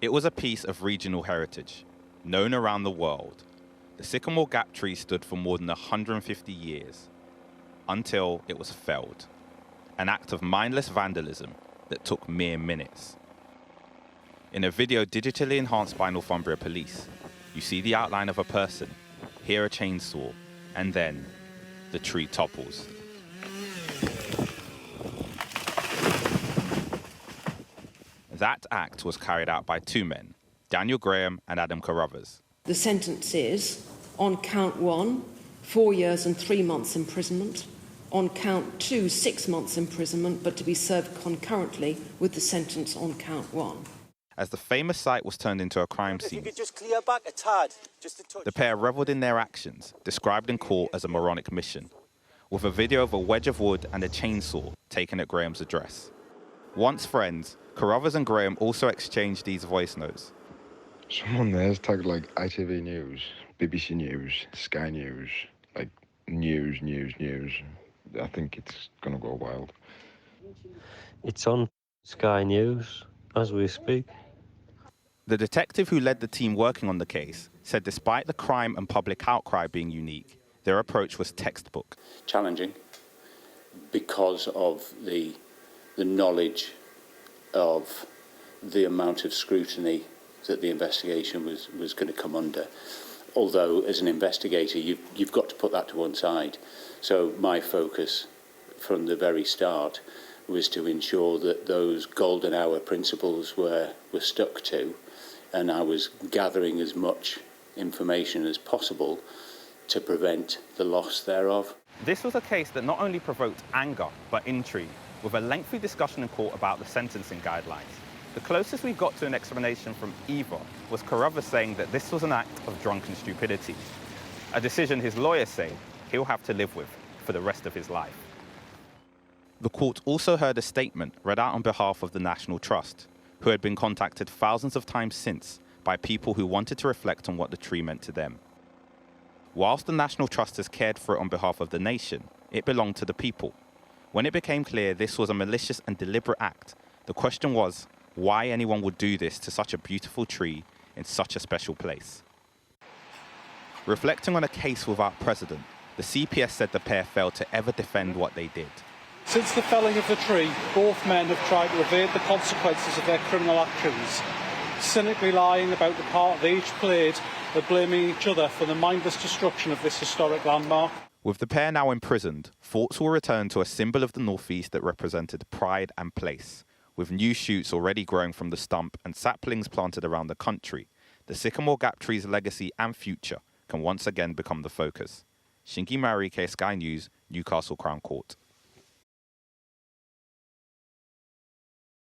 It was a piece of regional heritage, known around the world. The Sycamore Gap tree stood for more than 150 years, until it was felled. An act of mindless vandalism that took mere minutes. In a video digitally enhanced by Northumbria police, you see the outline of a person, hear a chainsaw, and then the tree topples. That act was carried out by two men, Daniel Graham and Adam Carruthers. The sentence is, on count 1, 4 years and 3 months imprisonment, on count 2, 6 months imprisonment, but to be served concurrently with the sentence on count 1. As the famous site was turned into a crime scene, if you could just clear back a tad, just a touch. The pair revelled in their actions, described in court as a moronic mission, with a video of a wedge of wood and a chainsaw taken at Graham's address. Once friends, Carruthers and Graham also exchanged these voice notes. Someone there's tagged like ITV News, BBC News, Sky News, like news. I think it's going to go wild. It's on Sky News as we speak. The detective who led the team working on the case said despite the crime and public outcry being unique, their approach was textbook. Challenging because of the knowledge of the amount of scrutiny that the investigation was going to come under. Although, as an investigator, you've got to put that to one side. So my focus from the very start was to ensure that those golden hour principles were stuck to, and I was gathering as much information as possible to prevent the loss thereof. This was a case that not only provoked anger, but intrigue, with a lengthy discussion in court about the sentencing guidelines. The closest we got to an explanation from either was Carruthers saying that this was an act of drunken stupidity, a decision his lawyers say he'll have to live with for the rest of his life. The court also heard a statement read out on behalf of the National Trust, who had been contacted thousands of times since by people who wanted to reflect on what the tree meant to them. Whilst the National Trust has cared for it on behalf of the nation, it belonged to the people. When it became clear this was a malicious and deliberate act, the question was why anyone would do this to such a beautiful tree in such a special place. Reflecting on a case without precedent, the CPS said the pair failed to ever defend what they did. Since the felling of the tree, both men have tried to evade the consequences of their criminal actions, cynically lying about the part they each played and blaming each other for the mindless destruction of this historic landmark. With the pair now imprisoned, thoughts will return to a symbol of the Northeast that represented pride and place. With new shoots already growing from the stump and saplings planted around the country, the Sycamore Gap tree's legacy and future can once again become the focus. Shingi Mararike, Sky News, Newcastle Crown Court.